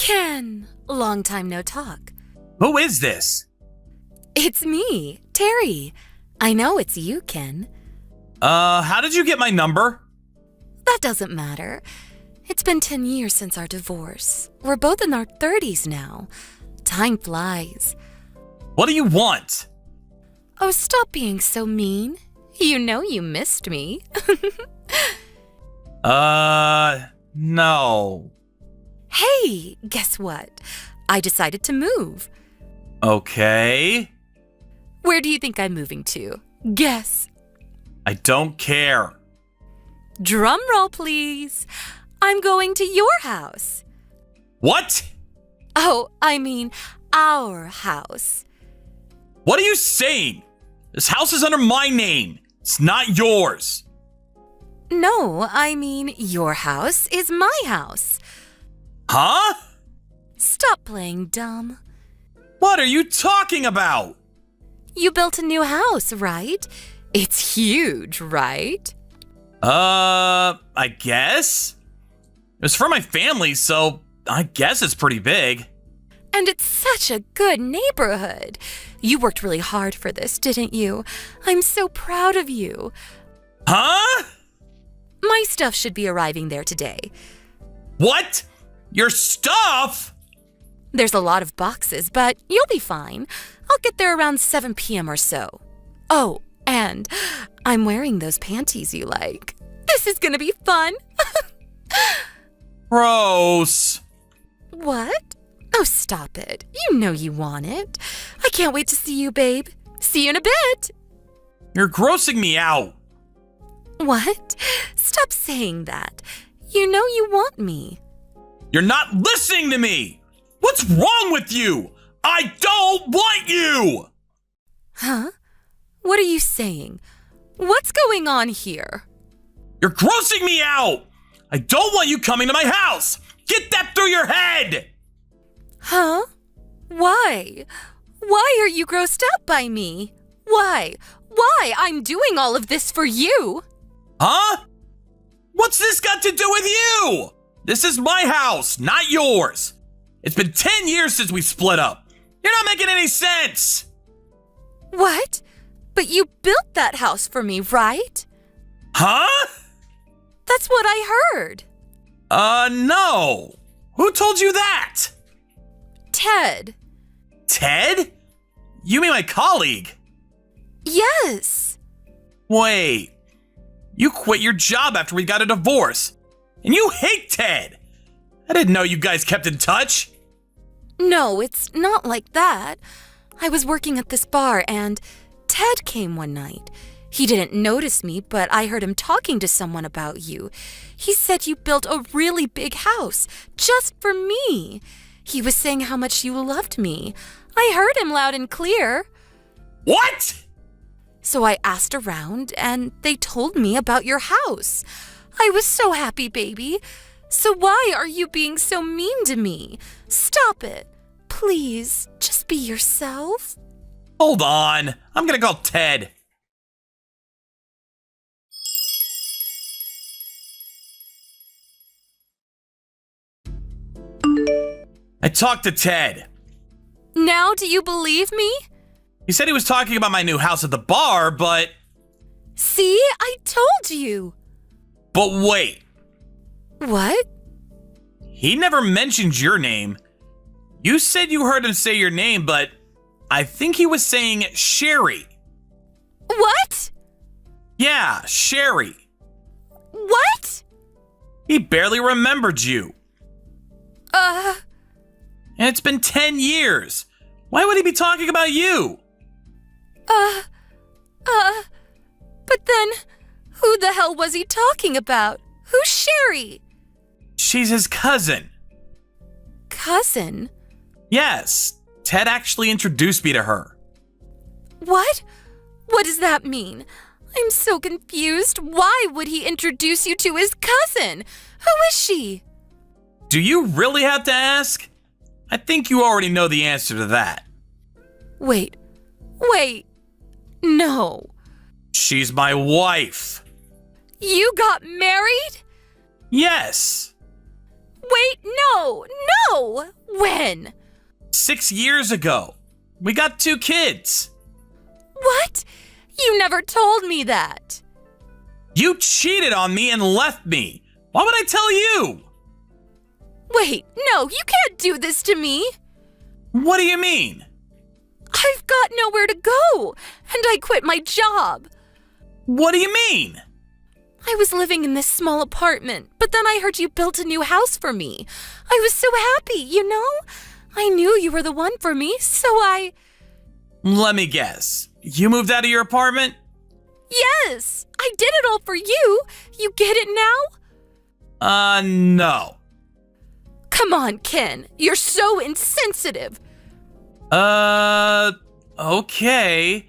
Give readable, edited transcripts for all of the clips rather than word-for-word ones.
Ken, long time no talk. Who is this? It's me, Terry. I know it's you, Ken. How did you get my number? That doesn't matter. It's been 10 years since our divorce. We're both in our 30s now. Time flies. What do you want? Oh, stop being so mean. You know you missed me. No. Hey, guess what? I decided to move. Okay. Where do you think I'm moving to? Guess. I don't care. Drum roll, please. I'm going to your house. What? Oh, I mean our house. What are you saying? This house is under my name. It's not yours. No, I mean your house is my house. Huh? Stop playing dumb. What are you talking about? You built a new house, right? It's huge, right? I guess? It was for my family, so I guess it's pretty big. And it's such a good neighborhood. You worked really hard for this, didn't you? I'm so proud of you. Huh? My stuff should be arriving there today. What? Your stuff? There's a lot of boxes, but you'll be fine. I'll get there around 7 p.m. or so. Oh, and I'm wearing those panties you like. This is gonna be fun. Gross. What? Oh, stop it. You know you want it. I can't wait to see you, babe. See you in a bit. You're grossing me out. What? Stop saying that. You know you want me. You're not listening to me. What's wrong with you? I don't want you. Huh? What are you saying? What's going on here? You're grossing me out. I don't want you coming to my house. Get that through your head. Huh? Why? Why are you grossed out by me? Why? Why? I'm doing all of this for you. Huh? What's this got to do with you? This is my house, not yours. It's been 10 years since we split up. You're not making any sense. What? But you built that house for me, right? Huh? That's what I heard. No. Who told you that? Ted. Ted? You mean my colleague? Yes. Wait. You quit your job after we got a divorce. And you hate Ted. I didn't know you guys kept in touch. No, it's not like that. I was working at this bar and Ted came one night. He didn't notice me, but I heard him talking to someone about you. He said you built a really big house just for me. He was saying how much you loved me. I heard him loud and clear. What? So I asked around and they told me about your house. I was so happy, baby. So why are you being so mean to me? Stop it. Please, just be yourself. Hold on. I'm gonna call Ted. I talked to Ted. Now do you believe me? He said he was talking about my new house at the bar, but... See, I told you. But wait. What? He never mentioned your name. You said you heard him say your name, but I think he was saying Sherry. What? Yeah, Sherry. What? He barely remembered you. And it's been 10 years. Why would he be talking about you? But then, who the hell was he talking about? Who's Sherry? She's his cousin. Cousin? Yes, Ted actually introduced me to her. What? What does that mean? I'm so confused. Why would he introduce you to his cousin? Who is she? Do you really have to ask? I think you already know the answer to that. Wait. No. She's my wife. You got married? Yes. Wait, no. When? 6 years ago. We got 2 kids. What? You never told me that. You cheated on me and left me. Why would I tell you? Wait, no, you can't do this to me. What do you mean? I've got nowhere to go, and I quit my job. What do you mean? I was living in this small apartment, but then I heard you built a new house for me. I was so happy, you know? I knew you were the one for me, so I... Let me guess. You moved out of your apartment? Yes, I did it all for you. You get it now? No. Come on, Ken. You're so insensitive. Okay.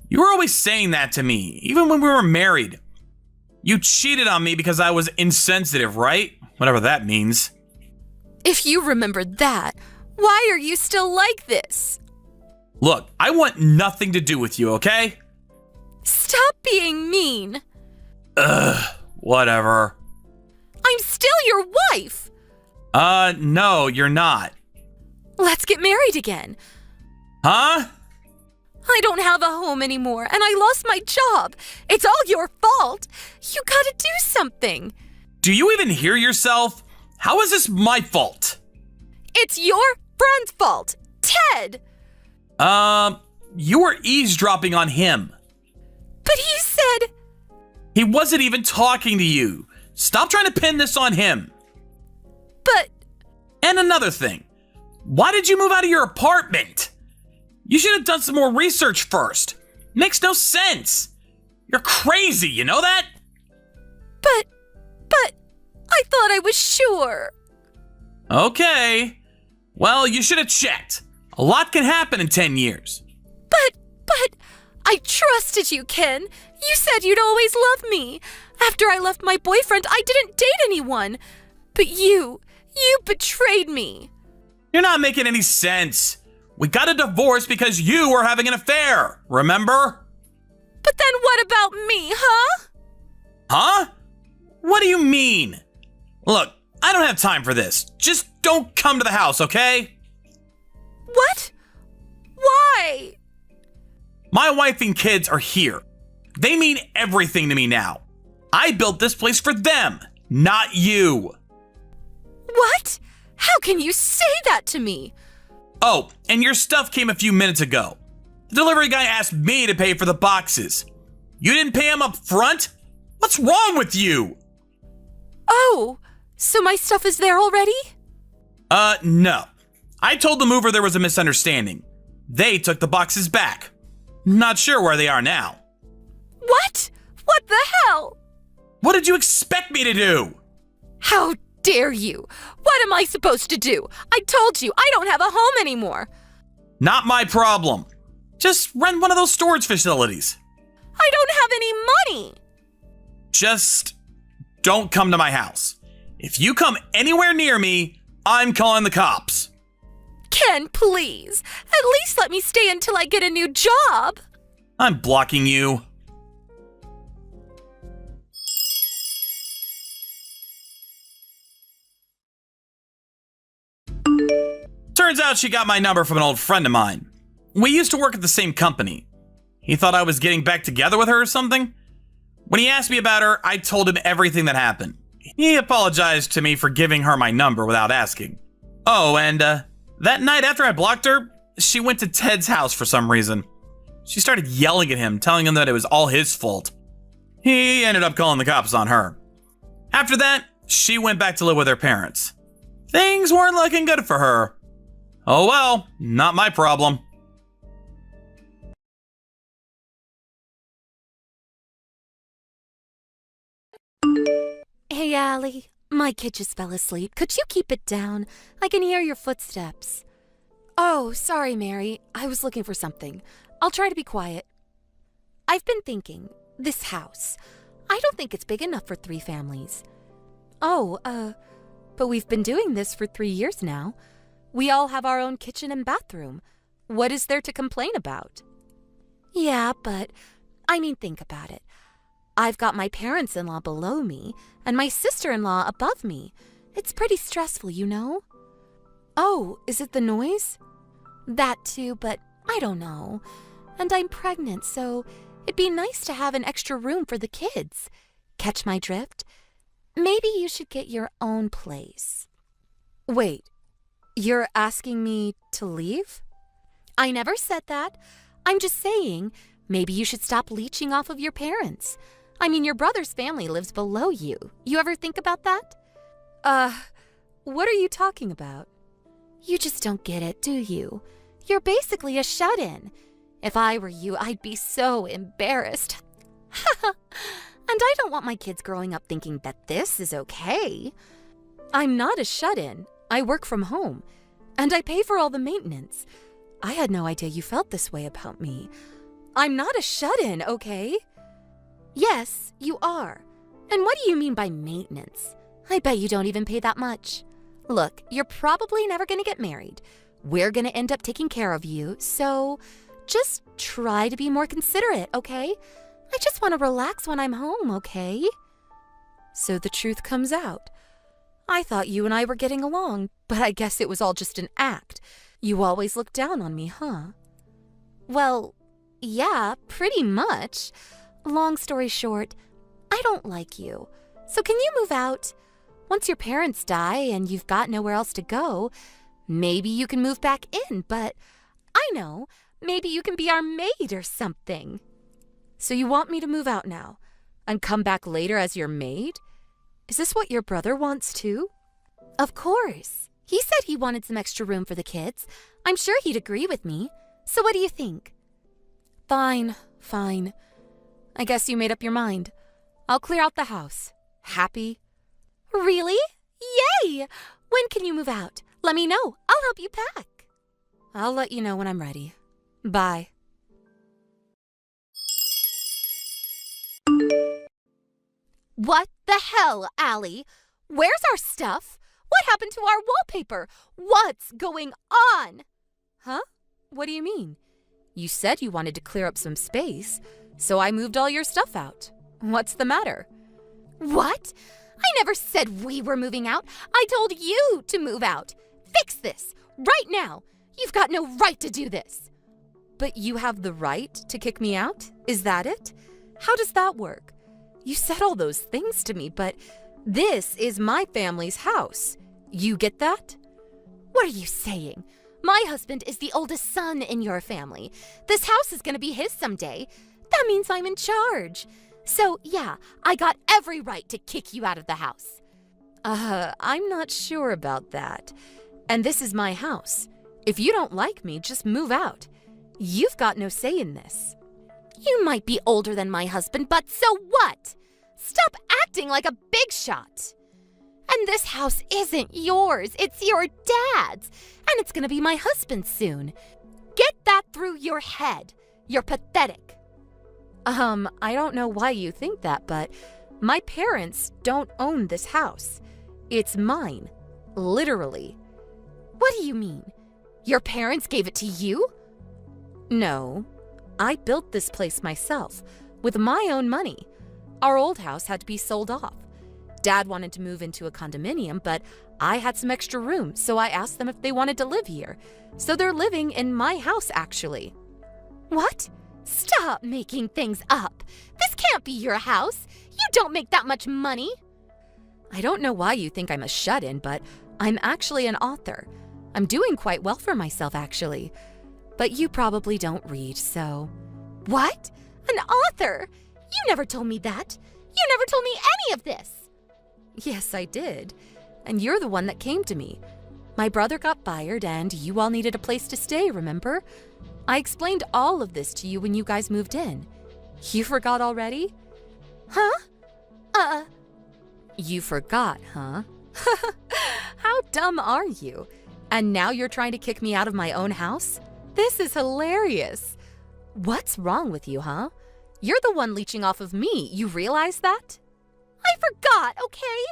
You were always saying that to me, even when we were married. You cheated on me because I was insensitive, right? Whatever that means. If you remember that, why are you still like this? Look, I want nothing to do with you, okay? Stop being mean. Whatever. I'm still your wife. No, you're not. Let's get married again. Huh? I don't have a home anymore, and I lost my job. It's all your fault. You gotta do something. Do you even hear yourself? How is this my fault? It's your friend's fault, Ted. You were eavesdropping on him. But he said... He wasn't even talking to you. Stop trying to pin this on him. But... And another thing. Why did you move out of your apartment? You should have done some more research first. Makes no sense. You're crazy, you know that? But... I thought I was sure. Okay. Well, you should have checked. A lot can happen in 10 years. But... I trusted you, Ken. You said you'd always love me. After I left my boyfriend, I didn't date anyone. But you betrayed me. You're not making any sense. We got a divorce because you were having an affair, remember? But then what about me, huh? Huh? What do you mean? Look, I don't have time for this. Just don't come to the house, okay? What? Why? My wife and kids are here. They mean everything to me now. I built this place for them, not you. What? How can you say that to me? Oh, and your stuff came a few minutes ago. The delivery guy asked me to pay for the boxes. You didn't pay him up front? What's wrong with you? Oh, so my stuff is there already? No. I told the mover there was a misunderstanding. They took the boxes back. Not sure where they are now. What? What the hell? What did you expect me to do? How dare you? What am I supposed to do? I told you, I don't have a home anymore. Not my problem. Just rent one of those storage facilities. I don't have any money. Just don't come to my house. If you come anywhere near me, I'm calling the cops. Ken, please. At least let me stay until I get a new job. I'm blocking you. Turns out she got my number from an old friend of mine. We used to work at the same company. He thought I was getting back together with her or something. When he asked me about her, I told him everything that happened. He apologized to me for giving her my number without asking. Oh, and that night after I blocked her, she went to Ted's house for some reason. She started yelling at him, telling him that it was all his fault. He ended up calling the cops on her. After that, she went back to live with her parents. Things weren't looking good for her. Oh well, not my problem. Hey, Allie. My kid just fell asleep. Could you keep it down? I can hear your footsteps. Oh, sorry, Mary. I was looking for something. I'll try to be quiet. I've been thinking, this house. I don't think it's big enough for 3 families. Oh, but we've been doing this for 3 years now. We all have our own kitchen and bathroom. What is there to complain about? Yeah, but, think about it. I've got my parents-in-law below me and my sister-in-law above me. It's pretty stressful, you know? Oh, is it the noise? That too, but I don't know. And I'm pregnant, so it'd be nice to have an extra room for the kids. Catch my drift? Maybe you should get your own place. Wait, you're asking me to leave? I never said that. I'm just saying, maybe you should stop leeching off of your parents. I mean, your brother's family lives below you. You ever think about that? What are you talking about? You just don't get it, do you? You're basically a shut-in. If I were you, I'd be so embarrassed. And I don't want my kids growing up thinking that this is okay. I'm not a shut-in. I work from home. And I pay for all the maintenance. I had no idea you felt this way about me. I'm not a shut-in, okay? Yes, you are. And what do you mean by maintenance? I bet you don't even pay that much. Look, you're probably never going to get married. We're going to end up taking care of you, so just try to be more considerate, okay? I just want to relax when I'm home, okay? So the truth comes out. I thought you and I were getting along, but I guess it was all just an act. You always look down on me, huh? Well, yeah, pretty much. Long story short, I don't like you. So can you move out? Once your parents die and you've got nowhere else to go, maybe you can move back in, but I know, maybe you can be our maid or something. So you want me to move out now and come back later as your maid? Is this what your brother wants too? Of course. He said he wanted some extra room for the kids. I'm sure he'd agree with me. So what do you think? Fine. I guess you made up your mind. I'll clear out the house. Happy? Really? Yay! When can you move out? Let me know. I'll help you pack. I'll let you know when I'm ready. Bye. What the hell, Allie? Where's our stuff? What happened to our wallpaper? What's going on? Huh? What do you mean? You said you wanted to clear up some space, so I moved all your stuff out. What's the matter? What? I never said we were moving out. I told you to move out. Fix this right now. You've got no right to do this. But you have the right to kick me out? Is that it? How does that work? You said all those things to me, but this is my family's house. You get that? What are you saying? My husband is the oldest son in your family. This house is going to be his someday. That means I'm in charge. So, yeah, I got every right to kick you out of the house. I'm not sure about that. And this is my house. If you don't like me, just move out. You've got no say in this. You might be older than my husband, but so what? Stop acting like a big shot. And this house isn't yours. It's your dad's. And it's going to be my husband's soon. Get that through your head. You're pathetic. I don't know why you think that, but my parents don't own this house. It's mine. Literally. What do you mean? Your parents gave it to you? No. I built this place myself, with my own money. Our old house had to be sold off. Dad wanted to move into a condominium, but I had some extra room, so I asked them if they wanted to live here. So they're living in my house, actually. What? Stop making things up. This can't be your house. You don't make that much money. I don't know why you think I'm a shut-in, but I'm actually an author. I'm doing quite well for myself, actually. But you probably don't read, so... What? An author? You never told me that. You never told me any of this. Yes, I did. And you're the one that came to me. My brother got fired and you all needed a place to stay, remember? I explained all of this to you when you guys moved in. You forgot already? Huh? You forgot, huh? How dumb are you? And now you're trying to kick me out of my own house? This is hilarious. What's wrong with you, huh? You're the one leeching off of me. You realize that? I forgot, okay?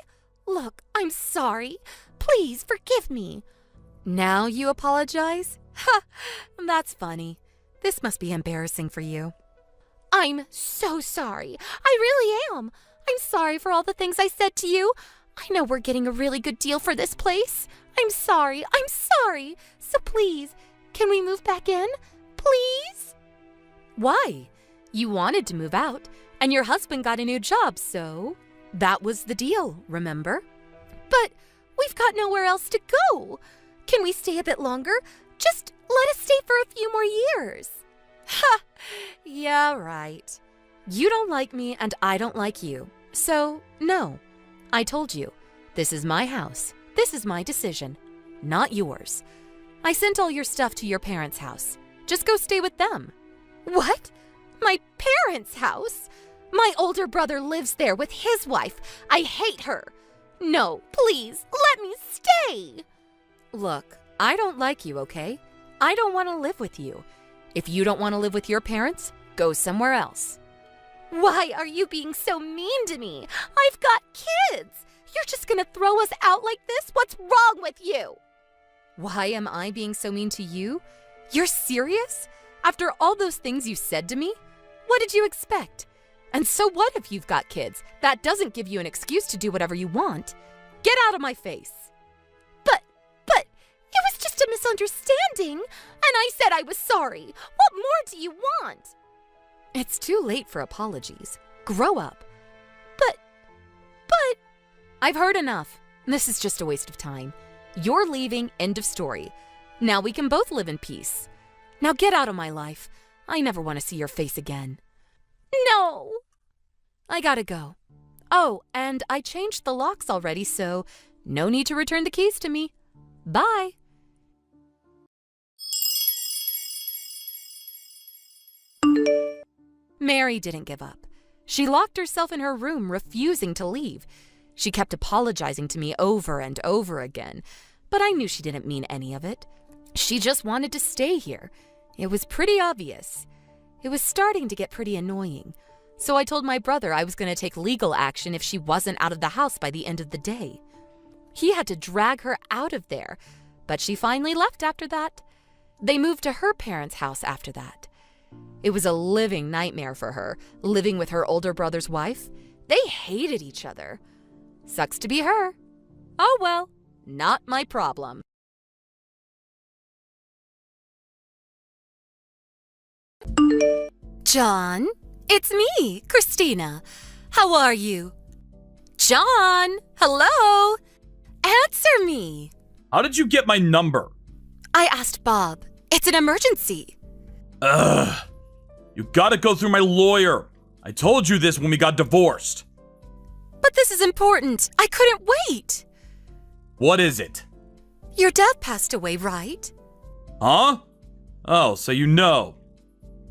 Look, I'm sorry. Please forgive me. Now you apologize? Ha! That's funny. This must be embarrassing for you. I'm so sorry. I really am. I'm sorry for all the things I said to you. I know we're getting a really good deal for this place. I'm sorry. So please, can we move back in? Please? Why? You wanted to move out, and your husband got a new job, so that was the deal, remember? But we've got nowhere else to go. Can we stay a bit longer? Just let us stay for a few more years. Ha! Yeah, right. You don't like me and I don't like you. So, no. I told you. This is my house. This is my decision. Not yours. I sent all your stuff to your parents' house. Just go stay with them. What? My parents' house? My older brother lives there with his wife. I hate her. No, please, let me stay. Look, I don't like you, okay? I don't want to live with you. If you don't want to live with your parents, go somewhere else. Why are you being so mean to me? I've got kids. You're just gonna throw us out like this? What's wrong with you? Why am I being so mean to you? You're serious? After all those things you said to me? What did you expect? And so what if you've got kids? That doesn't give you an excuse to do whatever you want. Get out of my face. But, it was just a misunderstanding, and I said I was sorry. What more do you want? It's too late for apologies. Grow up. But, I've heard enough. This is just a waste of time. You're leaving, end of story. Now we can both live in peace. Now get out of my life. I never want to see your face again. No! I gotta go. Oh, and I changed the locks already, so no need to return the keys to me. Bye. Mary didn't give up. She locked herself in her room, refusing to leave. She kept apologizing to me over and over again, but I knew she didn't mean any of it. She just wanted to stay here. It was pretty obvious. It was starting to get pretty annoying, so I told my brother I was going to take legal action if she wasn't out of the house by the end of the day. He had to drag her out of there, but she finally left after that. They moved to her parents' house after that. It was a living nightmare for her, living with her older brother's wife. They hated each other. Sucks to be her. Oh well, not my problem. John, it's me, Christina. How are you? John, hello? Answer me. How did you get my number? I asked Bob. It's an emergency. Ugh. You gotta go through my lawyer. I told you this when we got divorced. But this is important. I couldn't wait. What is it? Your dad passed away, right? Huh? Oh, so you know.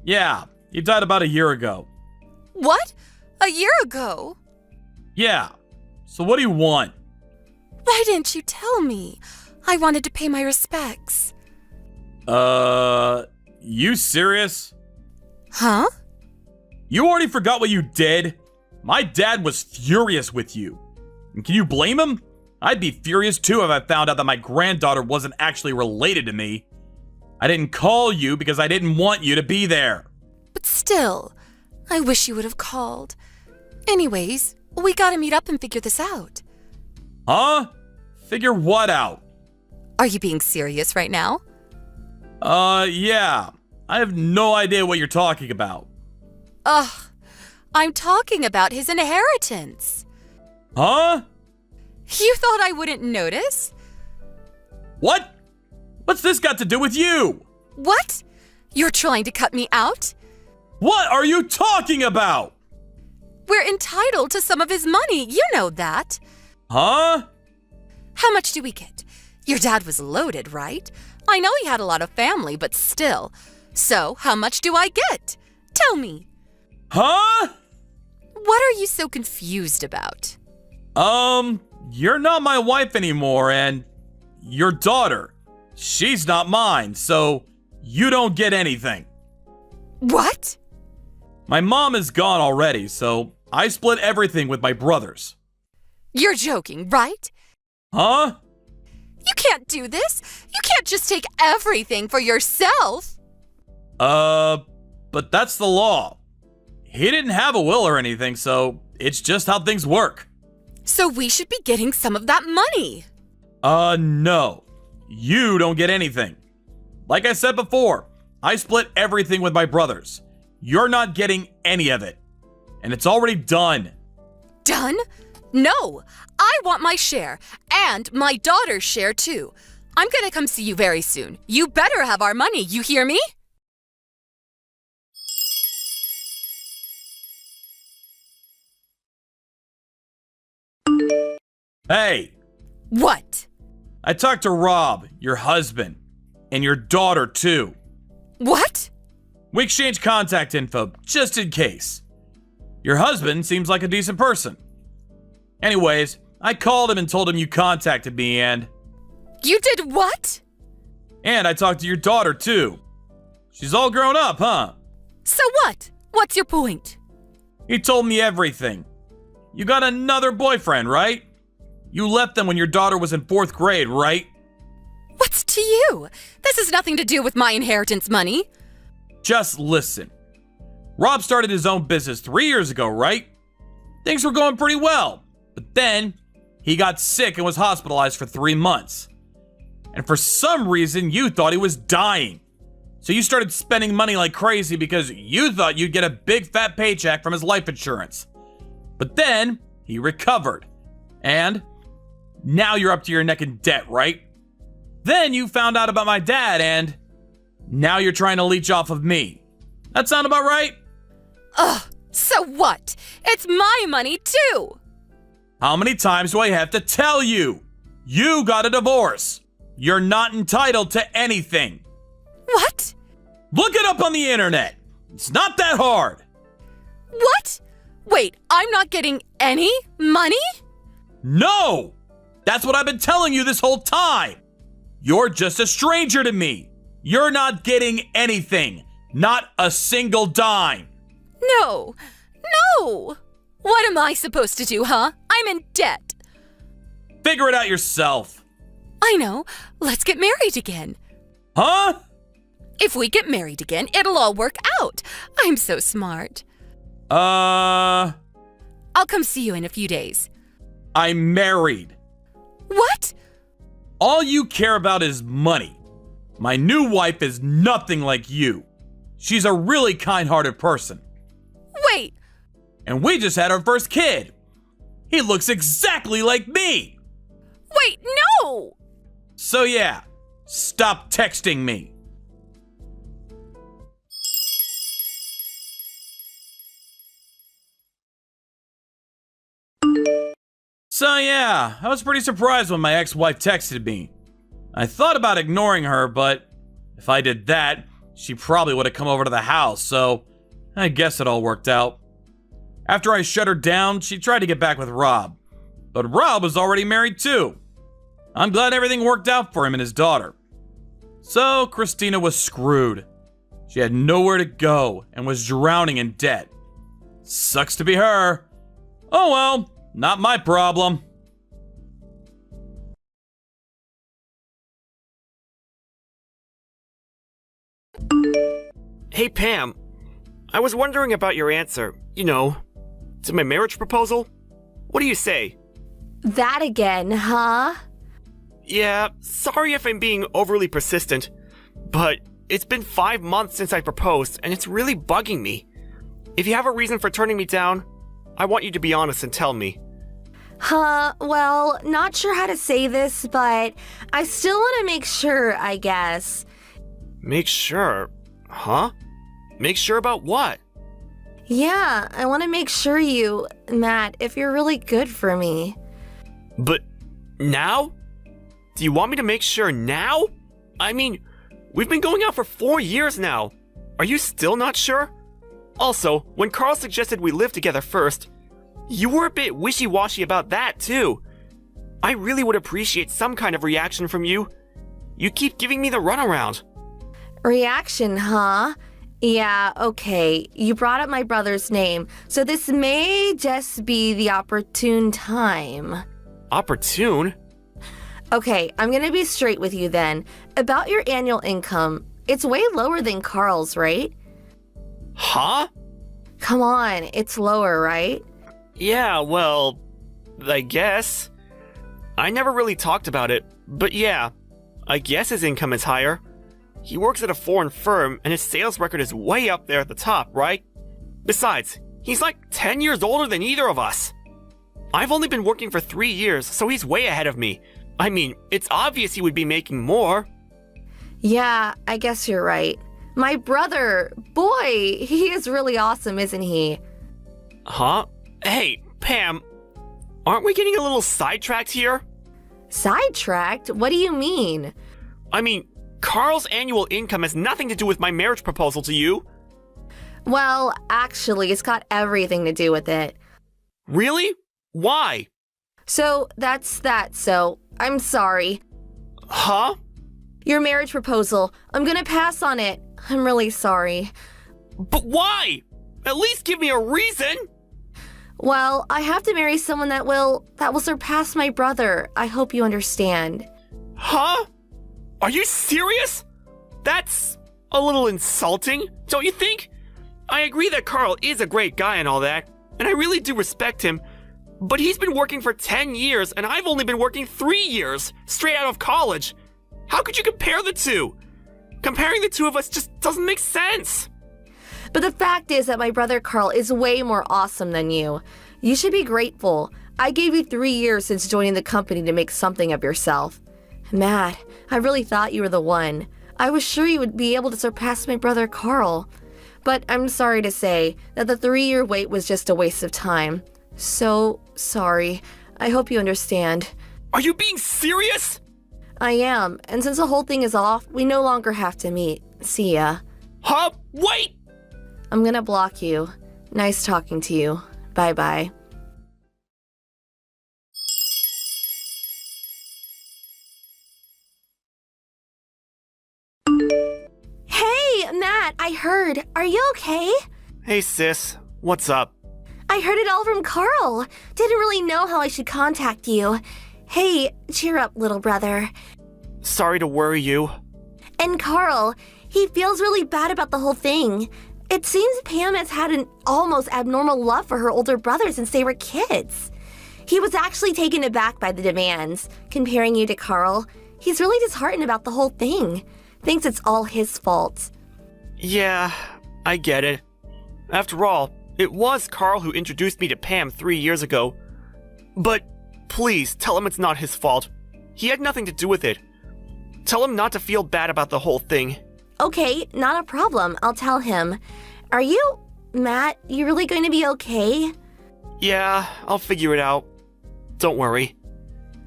Yeah, he died about a year ago. What? A year ago? Yeah. So what do you want? Why didn't you tell me? I wanted to pay my respects. You serious? Huh? You already forgot what you did? My dad was furious with you. And can you blame him? I'd be furious too if I found out that my granddaughter wasn't actually related to me. I didn't call you because I didn't want you to be there. But still, I wish you would have called. Anyways, we gotta meet up and figure this out. Huh? Figure what out? Are you being serious right now? Yeah. I have no idea what you're talking about. Ugh, I'm talking about his inheritance. Huh? You thought I wouldn't notice? What? What's this got to do with you? What? You're trying to cut me out? What are you talking about? We're entitled to some of his money, you know that. Huh? How much do we get? Your dad was loaded, right? I know he had a lot of family, but still. So, how much do I get? Tell me. Huh? What are you so confused about? You're not my wife anymore, and your daughter, she's not mine, so you don't get anything. What? My mom is gone already, so I split everything with my brothers. You're joking, right? Huh? You can't do this. You can't just take everything for yourself. But that's the law. He didn't have a will or anything, so it's just how things work. So we should be getting some of that money. No. You don't get anything. Like I said before, I split everything with my brothers. You're not getting any of it. And it's already done. Done? No, I want my share, and my daughter's share too. I'm gonna come see you very soon. You better have our money, you hear me? Hey, What? I talked to Rob, your husband, and your daughter too. What? We exchanged contact info just in case. Your husband seems like a decent person. Anyways, I called him and told him you contacted me and You did what? I talked to your daughter too. She's all grown up, huh? So what? What's your point? He told me everything. You got another boyfriend, right? You left them when your daughter was in 4th grade, right? What's to you? This has nothing to do with my inheritance money. Just listen. Rob started his own business 3 years ago, right? Things were going pretty well. But then, he got sick and was hospitalized for 3 months. And for some reason, you thought he was dying. So you started spending money like crazy because you thought you'd get a big fat paycheck from his life insurance. But then, he recovered. And now you're up to your neck in debt, right? Then you found out about my dad and now you're trying to leech off of me. That sound about right? Ugh, so what? It's my money too. How many times do I have to tell you? You got a divorce. You're not entitled to anything. What? Look it up on the internet. It's not that hard. What? Wait, I'm not getting any money? No! That's what I've been telling you this whole time. You're just a stranger to me. You're not getting anything. Not a single dime. No. No. What am I supposed to do, huh? I'm in debt. Figure it out yourself. I know. Let's get married again. Huh? If we get married again, it'll all work out. I'm so smart. I'll come see you in a few days. I'm married. What? All you care about is money. My new wife is nothing like you. She's a really kind-hearted person. Wait. And we just had our first kid. He looks exactly like me. Wait, no! So yeah, stop texting me. So yeah, I was pretty surprised when my ex-wife texted me. I thought about ignoring her, but if I did that, she probably would have come over to the house, so I guess it all worked out. After I shut her down, she tried to get back with Rob, but Rob was already married too. I'm glad everything worked out for him and his daughter. So Christina was screwed. She had nowhere to go and was drowning in debt. Sucks to be her. Oh well, not my problem. Hey Pam, I was wondering about your answer, to my marriage proposal. What do you say? That again, huh? Yeah, sorry if I'm being overly persistent, but it's been 5 months since I proposed and it's really bugging me. If you have a reason for turning me down, I want you to be honest and tell me. Well, not sure how to say this, but I still want to make sure, I guess. Make sure? Huh? Make sure about what? Yeah, I want to make sure Matt, if you're really good for me. But now? Do you want me to make sure now? I mean, we've been going out for 4 years now. Are you still not sure? Also, when Carl suggested we live together first, you were a bit wishy-washy about that too. I really would appreciate some kind of reaction from you. You keep giving me the runaround. Reaction, huh? Yeah, okay. You brought up my brother's name, so this may just be the opportune time. Opportune? Okay, I'm gonna be straight with you then. About your annual income, it's way lower than Carl's, right? Huh? Come on, it's lower, right? Yeah, well, I guess. I never really talked about it, but yeah, I guess his income is higher. He works at a foreign firm, and his sales record is way up there at the top, right? Besides, he's like 10 years older than either of us. I've only been working for 3 years, so he's way ahead of me. I mean, it's obvious he would be making more. Yeah, I guess you're right. My brother, boy, he is really awesome, isn't he? Huh? Hey, Pam, aren't we getting a little sidetracked here? Sidetracked? What do you mean? I mean, Carl's annual income has nothing to do with my marriage proposal to you. Well, actually, it's got everything to do with it. Really? Why? So, that's that, so I'm sorry. Huh? Your marriage proposal, I'm gonna pass on it. I'm really sorry. But why? At least give me a reason! Well, I have to marry someone that will surpass my brother. I hope you understand. Huh? Are you serious? That's a little insulting, don't you think? I agree that Carl is a great guy and all that, and I really do respect him, but he's been working for 10 years and I've only been working 3 years, straight out of college. How could you compare the two? Comparing the two of us just doesn't make sense. But the fact is that my brother Carl is way more awesome than you. You should be grateful. I gave you 3 years since joining the company to make something of yourself. Matt, I really thought you were the one. I was sure you would be able to surpass my brother Carl. But I'm sorry to say that the 3-year wait was just a waste of time. So sorry. I hope you understand. Are you being serious? I am, and since the whole thing is off, we no longer have to meet. See ya. Huh? Wait! I'm gonna block you. Nice talking to you. Bye-bye. Hey, Matt, I heard. Are you okay? Hey sis, what's up? I heard it all from Carl. Didn't really know how I should contact you. Hey, cheer up, little brother. Sorry to worry you. And Carl, he feels really bad about the whole thing. It seems Pam has had an almost abnormal love for her older brother since they were kids. He was actually taken aback by the demands, comparing you to Carl. He's really disheartened about the whole thing. Thinks it's all his fault. Yeah, I get it. After all, it was Carl who introduced me to Pam 3 years ago. But please tell him it's not his fault. He had nothing to do with it. Tell him not to feel bad about the whole thing. Okay, not a problem. I'll tell him. Are you... Matt, you really going to be okay? Yeah, I'll figure it out. Don't worry.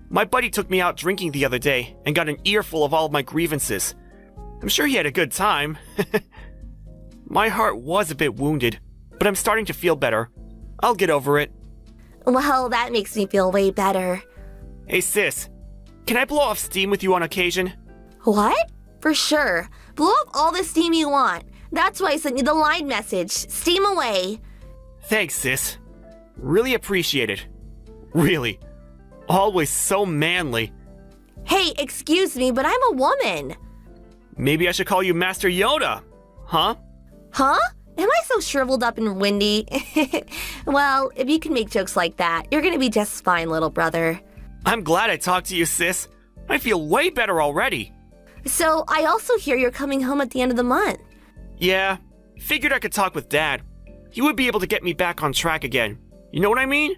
My buddy took me out drinking the other day and got an earful of all of my grievances. I'm sure he had a good time. My heart was a bit wounded, but I'm starting to feel better. I'll get over it. Well, that makes me feel way better. Hey sis, can I blow off steam with you on occasion? What? For sure. Blow up all the steam you want. That's why I sent you the line message. Steam away. Thanks, sis. Really appreciate it. Really. Always so manly. Hey, excuse me, but I'm a woman. Maybe I should call you Master Yoda. Huh? Huh? Am I so shriveled up and windy? Well, if you can make jokes like that, you're gonna be just fine, little brother. I'm glad I talked to you, sis. I feel way better already. So, I also hear you're coming home at the end of the month. Yeah, figured I could talk with Dad. He would be able to get me back on track again. You know what I mean?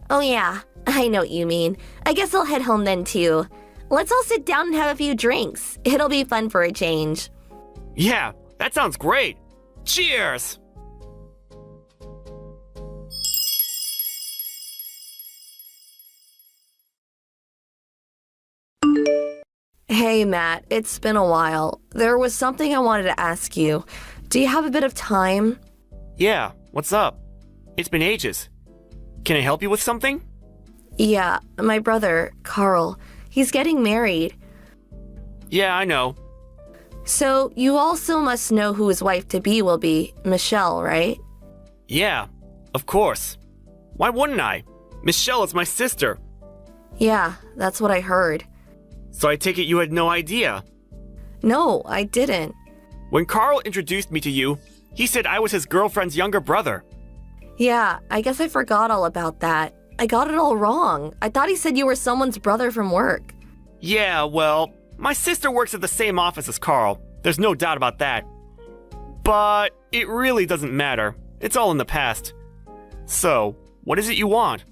Oh yeah, I know what you mean. I guess I'll head home then too. Let's all sit down and have a few drinks. It'll be fun for a change. Yeah, that sounds great. Cheers! Hey Matt, it's been a while. There was something I wanted to ask you. Do you have a bit of time? Yeah, what's up? It's been ages. Can I help you with something? Yeah, my brother, Carl, he's getting married. Yeah, I know. So you also must know who his wife-to-be will be, Michelle, right? Yeah, of course. Why wouldn't I? Michelle is my sister. Yeah, that's what I heard. So I take it you had no idea. No, I didn't. When Carl introduced me to you, he said I was his girlfriend's younger brother. Yeah, I guess I forgot all about that. I got it all wrong. I thought he said you were someone's brother from work. Yeah, well, my sister works at the same office as Carl. There's no doubt about that. But it really doesn't matter. It's all in the past. So, what is it you want?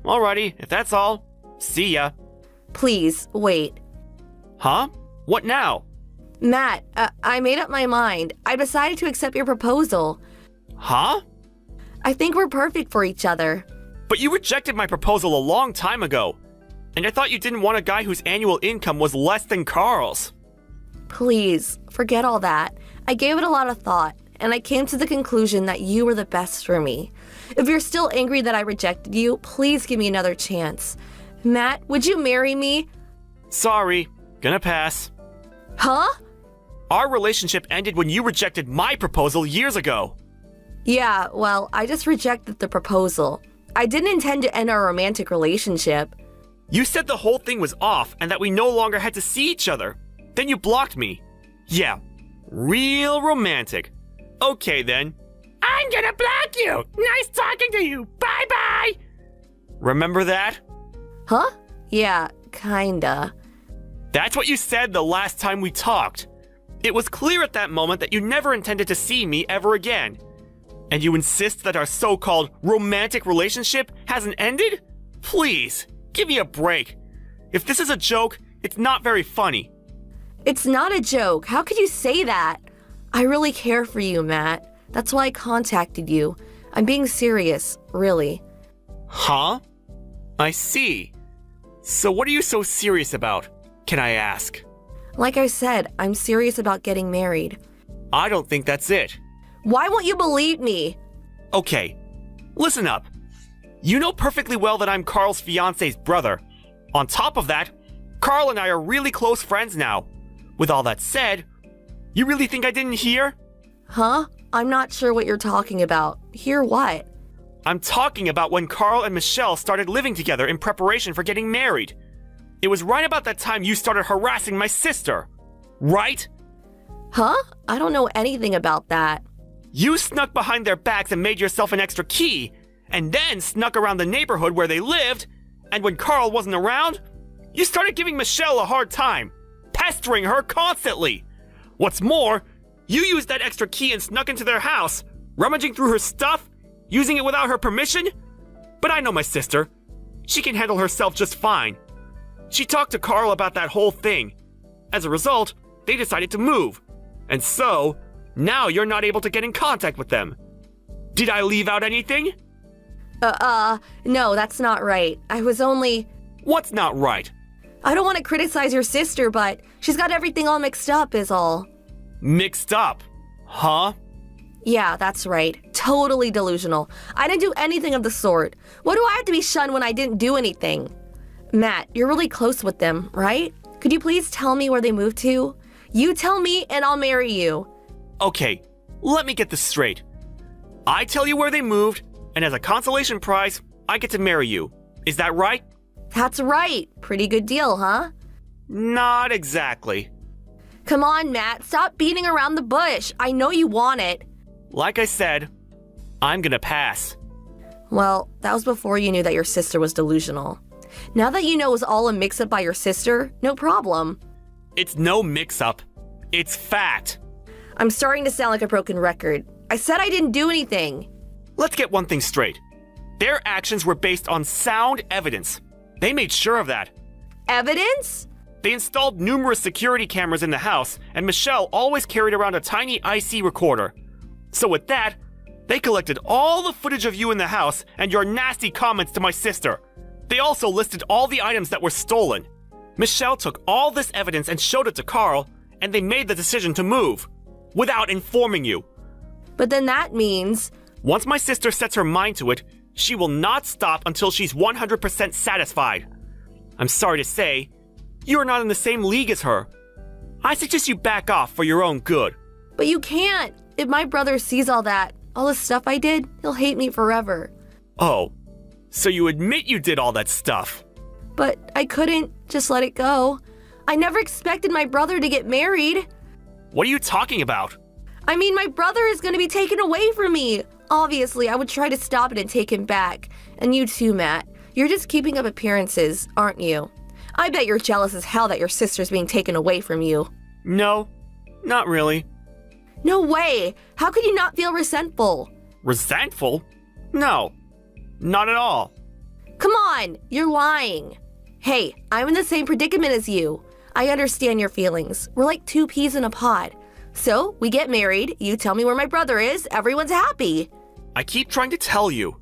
Alrighty, if that's all, see ya. Please, wait. Huh? What now? Matt, I made up my mind. I decided to accept your proposal. Huh? I think we're perfect for each other. But you rejected my proposal a long time ago. And I thought you didn't want a guy whose annual income was less than Carl's. Please, forget all that. I gave it a lot of thought, and I came to the conclusion that you were the best for me. If you're still angry that I rejected you, please give me another chance. Matt, would you marry me? Sorry, gonna pass. Huh? Our relationship ended when you rejected my proposal years ago. Yeah, well, I just rejected the proposal. I didn't intend to end our romantic relationship. You said the whole thing was off and that we no longer had to see each other. Then you blocked me. Yeah, real romantic. Okay then. I'm gonna block you. Nice talking to you. Bye-bye. Remember that? Huh? Yeah, kinda. That's what you said the last time we talked. It was clear at that moment that you never intended to see me ever again. And you insist that our so-called romantic relationship hasn't ended? Please, give me a break. If this is a joke, it's not very funny. It's not a joke. How could you say that? I really care for you, Matt. That's why I contacted you. I'm being serious, really. Huh? I see. So what are you so serious about, can I ask? Like I said, I'm serious about getting married. I don't think that's it. Why won't you believe me? Okay, listen up. You know perfectly well that I'm Carl's fiance's brother. On top of that, Carl and I are really close friends now. With all that said, you really think I didn't hear? Huh? I'm not sure what you're talking about. Hear what? I'm talking about when Carl and Michelle started living together in preparation for getting married. It was right about that time you started harassing my sister. Right? Huh? I don't know anything about that. You snuck behind their backs and made yourself an extra key, and then snuck around the neighborhood where they lived, and when Carl wasn't around, you started giving Michelle a hard time, pestering her constantly. What's more, you used that extra key and snuck into their house, rummaging through her stuff, using it without her permission. But I know my sister. She can handle herself just fine. She talked to Carl about that whole thing. As a result, they decided to move. And so, now you're not able to get in contact with them. Did I leave out anything? No, that's not right. I was only... What's not right? I don't want to criticize your sister, but she's got everything all mixed up is all. Mixed up? Huh? Yeah, that's right. Totally delusional. I didn't do anything of the sort. What do I have to be shunned when I didn't do anything? Matt, you're really close with them, right? Could you please tell me where they moved to? You tell me and I'll marry you. Okay, let me get this straight. I tell you where they moved, and as a consolation prize, I get to marry you. Is that right? That's right. Pretty good deal, huh? Not exactly. Come on, Matt. Stop beating around the bush. I know you want it. Like I said, I'm gonna pass. Well, that was before you knew that your sister was delusional. Now that you know it was all a mix-up by your sister, no problem. It's no mix-up. It's fact. I'm starting to sound like a broken record. I said I didn't do anything. Let's get one thing straight. Their actions were based on sound evidence. They made sure of that. Evidence? They installed numerous security cameras in the house, and Michelle always carried around a tiny IC recorder. So with that, they collected all the footage of you in the house and your nasty comments to my sister. They also listed all the items that were stolen. Michelle took all this evidence and showed it to Carl, and they made the decision to move, without informing you. But then that means... Once my sister sets her mind to it, she will not stop until she's 100% satisfied. I'm sorry to say, you are not in the same league as her. I suggest you back off for your own good. But you can't. If my brother sees all that, all the stuff I did, he'll hate me forever. Oh, so you admit you did all that stuff? But I couldn't just let it go. I never expected my brother to get married. What are you talking about? I mean, my brother is going to be taken away from me. Obviously, I would try to stop it and take him back. And you too, Matt. You're just keeping up appearances, aren't you? I bet you're jealous as hell that your sister's being taken away from you. No, not really. No way! How could you not feel resentful? Resentful? No, not at all. Come on, you're lying. Hey, I'm in the same predicament as you. I understand your feelings. We're like two peas in a pod. So, we get married, you tell me where my brother is, everyone's happy. I keep trying to tell you.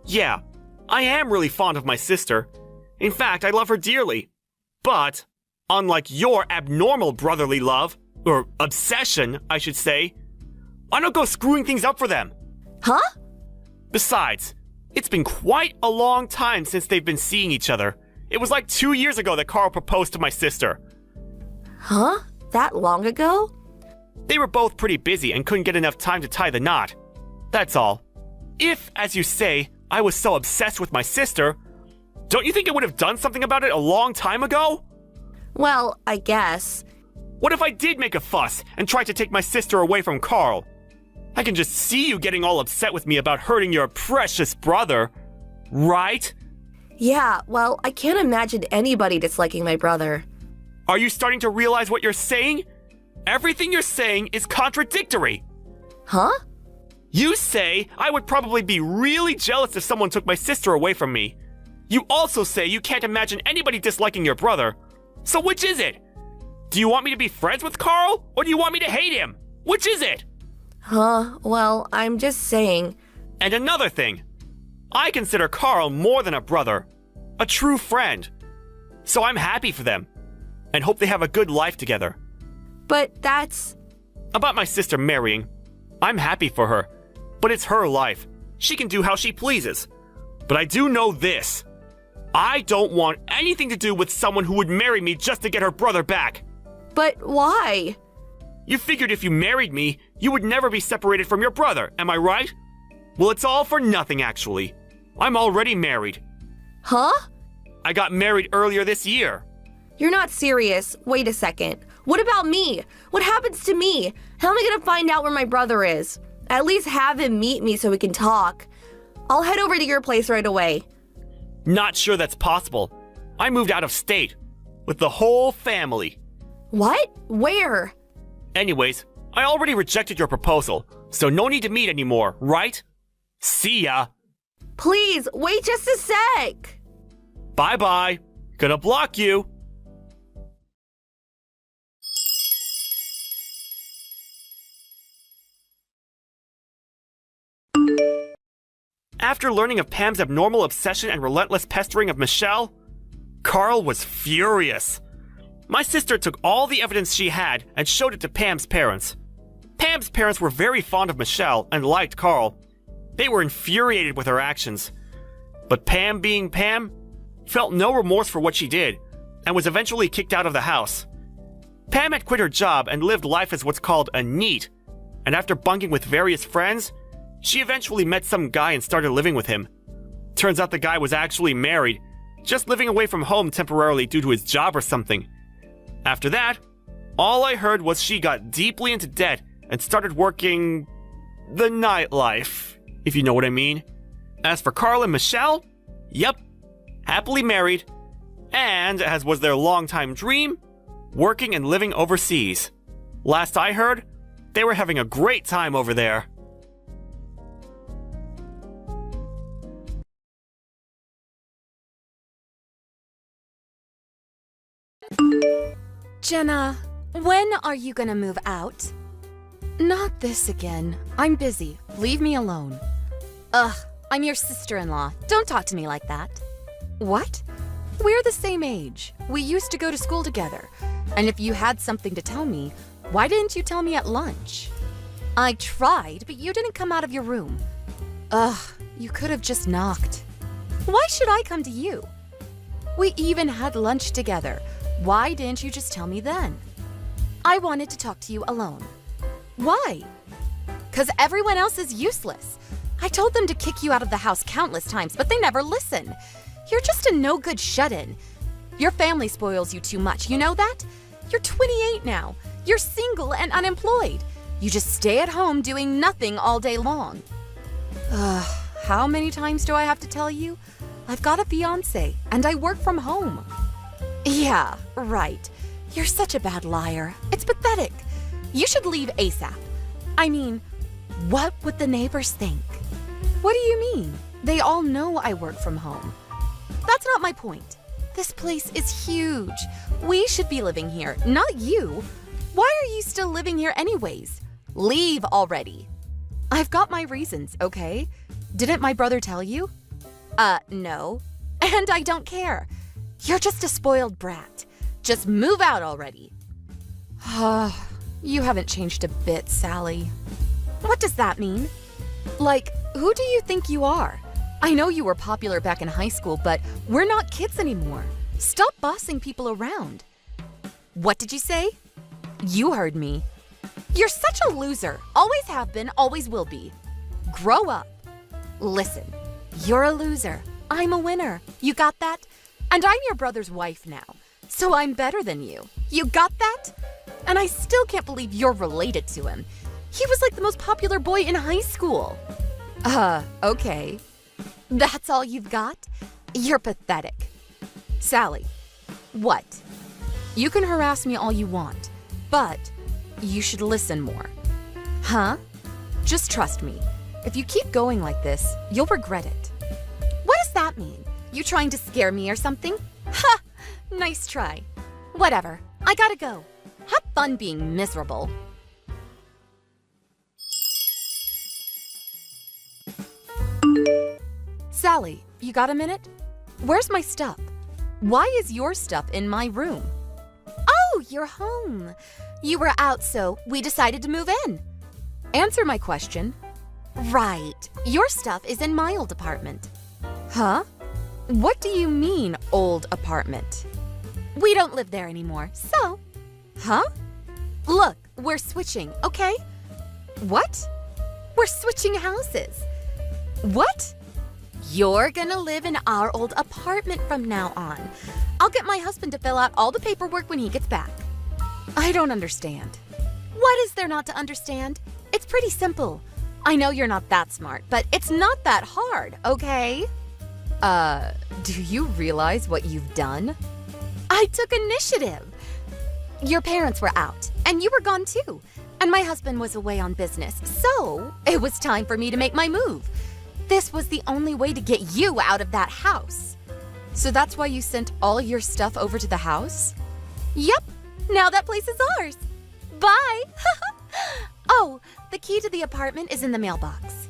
Yeah, I am really fond of my sister. In fact, I love her dearly. But, unlike your abnormal brotherly love, or obsession, I should say, I don't go screwing things up for them. Huh? Besides, it's been quite a long time since they've been seeing each other. It was like 2 years ago that Carl proposed to my sister. Huh? That long ago? They were both pretty busy and couldn't get enough time to tie the knot. That's all. If, as you say, I was so obsessed with my sister, don't you think I would have done something about it a long time ago? Well, I guess. What if I did make a fuss and tried to take my sister away from Carl? I can just see you getting all upset with me about hurting your precious brother, right? Yeah, well, I can't imagine anybody disliking my brother. Are you starting to realize what you're saying? Everything you're saying is contradictory. Huh? You say I would probably be really jealous if someone took my sister away from me. You also say you can't imagine anybody disliking your brother. So which is it? Do you want me to be friends with Carl, or do you want me to hate him? Which is it? Huh? Well, I'm just saying. And another thing. I consider Carl more than a brother. A true friend. So I'm happy for them. And hope they have a good life together. But that's... About my sister marrying. I'm happy for her. But it's her life. She can do how she pleases. But I do know this. I don't want anything to do with someone who would marry me just to get her brother back. But why? You figured if you married me, you would never be separated from your brother, am I right? Well, it's all for nothing, actually. I'm already married. Huh? I got married earlier this year. You're not serious. Wait a second. What about me? What happens to me? How am I gonna find out where my brother is? At least have him meet me so we can talk. I'll head over to your place right away. Not sure that's possible. I moved out of state. With the whole family. What? Where? Anyways, I already rejected your proposal, so no need to meet anymore, right? See ya. Please, wait just a sec. Bye-bye. Gonna block you. After learning of Pam's abnormal obsession and relentless pestering of Michelle, Carl was furious. My sister took all the evidence she had and showed it to Pam's parents. Pam's parents were very fond of Michelle and liked Carl. They were infuriated with her actions. But Pam, being Pam, felt no remorse for what she did and was eventually kicked out of the house. Pam had quit her job and lived life as what's called a NEET, and after bunking with various friends, she eventually met some guy and started living with him. Turns out the guy was actually married, just living away from home temporarily due to his job or something. After that, all I heard was she got deeply into debt and started working the nightlife, if you know what I mean. As for Carl and Michelle, yep, happily married, and as was their longtime dream, working and living overseas. Last I heard, they were having a great time over there. Jenna, when are you gonna move out? Not this again. I'm busy. Leave me alone. Ugh, I'm your sister-in-law. Don't talk to me like that. What? We're the same age. We used to go to school together. And if you had something to tell me, why didn't you tell me at lunch? I tried, but you didn't come out of your room. Ugh, you could have just knocked. Why should I come to you? We even had lunch together. Why didn't you just tell me then? I wanted to talk to you alone. Why? 'Cause everyone else is useless. I told them to kick you out of the house countless times, but they never listen. You're just a no-good shut-in. Your family spoils you too much, you know that? You're 28 now. You're single and unemployed. You just stay at home doing nothing all day long. How many times do I have to tell you? I've got a fiancé, and I work from home. Yeah, right. You're such a bad liar. It's pathetic. You should leave ASAP. I mean, what would the neighbors think? What do you mean? They all know I work from home. That's not my point. This place is huge. We should be living here, not you. Why are you still living here anyways? Leave already. I've got my reasons, okay? Didn't my brother tell you? No. And I don't care. You're just a spoiled brat. Just move out already. You haven't changed a bit, Sally. What does that mean? Like, who do you think you are? I know you were popular back in high school, but we're not kids anymore. Stop bossing people around. What did you say? You heard me. You're such a loser. Always have been, always will be. Grow up. Listen, you're a loser. I'm a winner. You got that? And I'm your brother's wife now. So I'm better than you. You got that? And I still can't believe you're related to him. He was like the most popular boy in high school. Okay. That's all you've got? You're pathetic. Sally, what? You can harass me all you want, but you should listen more. Huh? Just trust me. If you keep going like this, you'll regret it. What does that mean? You trying to scare me or something? Ha! Nice try. Whatever. I gotta go. Have fun being miserable. Sally, you got a minute? Where's my stuff? Why is your stuff in my room? Oh, you're home. You were out, so we decided to move in. Answer my question. Right. Your stuff is in my old apartment. Huh? What do you mean, old apartment? We don't live there anymore, so... Huh? Look, we're switching, okay? What? We're switching houses. What? You're gonna live in our old apartment from now on. I'll get my husband to fill out all the paperwork when he gets back. I don't understand. What is there not to understand? It's pretty simple. I know you're not that smart, but it's not that hard, okay? Do you realize what you've done? I took initiative. Your parents were out, and you were gone too. And my husband was away on business, so it was time for me to make my move. This was the only way to get you out of that house. So that's why you sent all your stuff over to the house? Yep, now that place is ours. Bye. Oh, the key to the apartment is in the mailbox.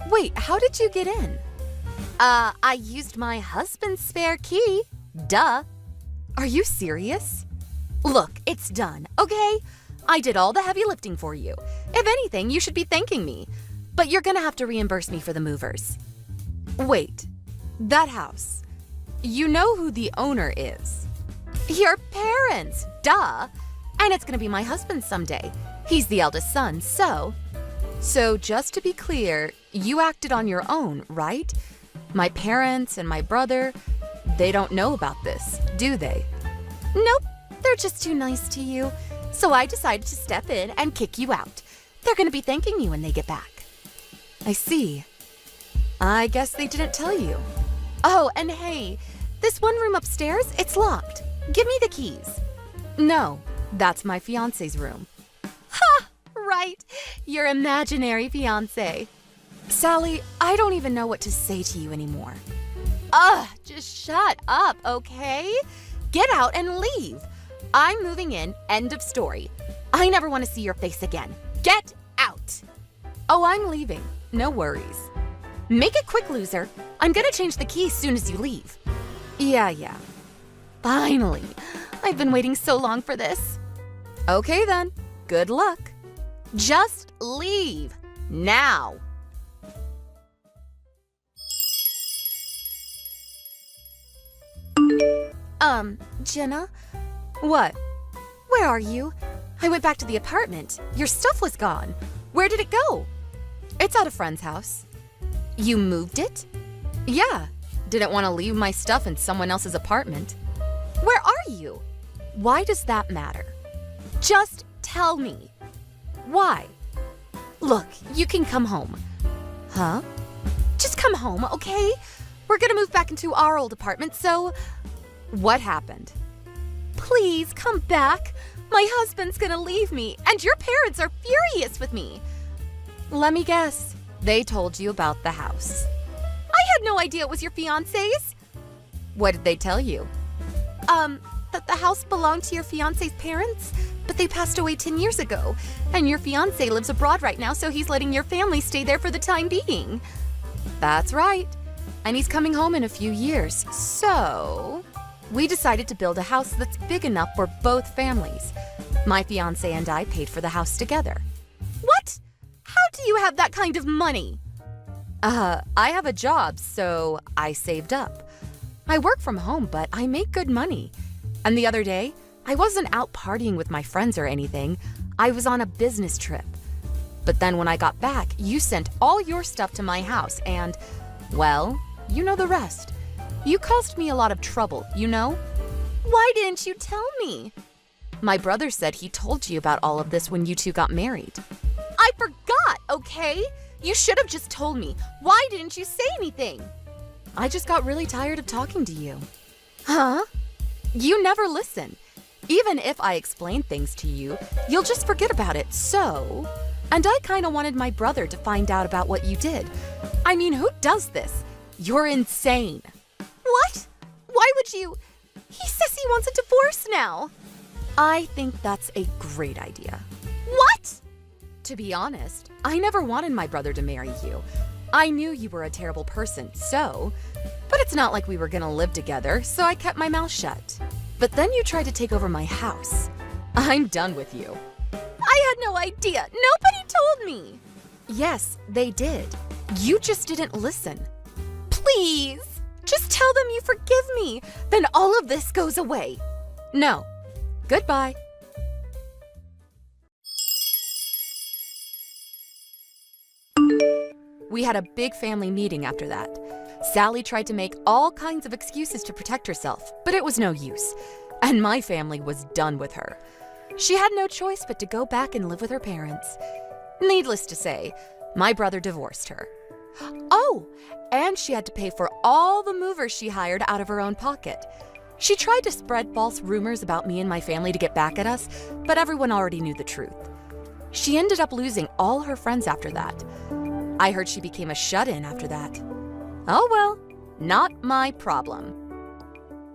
Wait, how did you get in? I used my husband's spare key. Duh. Are you serious? Look, it's done, okay? I did all the heavy lifting for you. If anything, you should be thanking me. But you're gonna have to reimburse me for the movers. Wait, that house. You know who the owner is. Your parents, duh. And it's gonna be my husband someday. He's the eldest son, so... So just to be clear, you acted on your own, right? My parents and my brother, they don't know about this, do they? Nope, they're just too nice to you. So I decided to step in and kick you out. They're gonna be thanking you when they get back. I see. I guess they didn't tell you. Oh, and hey, this one room upstairs, it's locked. Give me the keys. No, that's my fiancé's room. Ha! Right, your imaginary fiancé. Sally, I don't even know what to say to you anymore. Ugh, just shut up, okay? Get out and leave. I'm moving in, end of story. I never want to see your face again. Get out. Oh, I'm leaving. No worries. Make it quick, loser. I'm gonna change the key as soon as you leave. Yeah. Finally. I've been waiting so long for this. Okay then. Good luck. Just leave. Now. Jenna? What? Where are you? I went back to the apartment. Your stuff was gone. Where did it go? It's at a friend's house. You moved it? Yeah. Didn't want to leave my stuff in someone else's apartment. Where are you? Why does that matter? Just tell me. Why? Look, you can come home. Huh? Just come home, okay? We're gonna move back into our old apartment, so what happened? Please come back. My husband's gonna leave me, and your parents are furious with me. Let me guess. They told you about the house. I had no idea it was your fiancé's. What did they tell you? That the house belonged to your fiancé's parents, but they passed away 10 years ago, and your fiancé lives abroad right now, so he's letting your family stay there for the time being. That's right. And he's coming home in a few years, so we decided to build a house that's big enough for both families. My fiancé and I paid for the house together. What? How do you have that kind of money? I have a job, so I saved up. I work from home, but I make good money. And the other day, I wasn't out partying with my friends or anything. I was on a business trip. But then when I got back, you sent all your stuff to my house and, well, you know the rest. You caused me a lot of trouble, you know? Why didn't you tell me? My brother said he told you about all of this when you two got married. I forgot, okay? You should have just told me. Why didn't you say anything? I just got really tired of talking to you. Huh? You never listen. Even if I explain things to you, you'll just forget about it, so... And I kind of wanted my brother to find out about what you did. I mean, who does this? You're insane. What? Why would you... He says he wants a divorce now. I think that's a great idea. What? To be honest, I never wanted my brother to marry you. I knew you were a terrible person, so... But it's not like we were gonna live together, so I kept my mouth shut. But then you tried to take over my house. I'm done with you. I had no idea. Nobody told me. Yes, they did. You just didn't listen. Please, just tell them you forgive me. Then all of this goes away. No. Goodbye. We had a big family meeting after that. Sally tried to make all kinds of excuses to protect herself, but it was no use. And my family was done with her. She had no choice but to go back and live with her parents. Needless to say, my brother divorced her. Oh, and she had to pay for all the movers she hired out of her own pocket. She tried to spread false rumors about me and my family to get back at us, but everyone already knew the truth. She ended up losing all her friends after that. I heard she became a shut-in after that. Oh well, not my problem.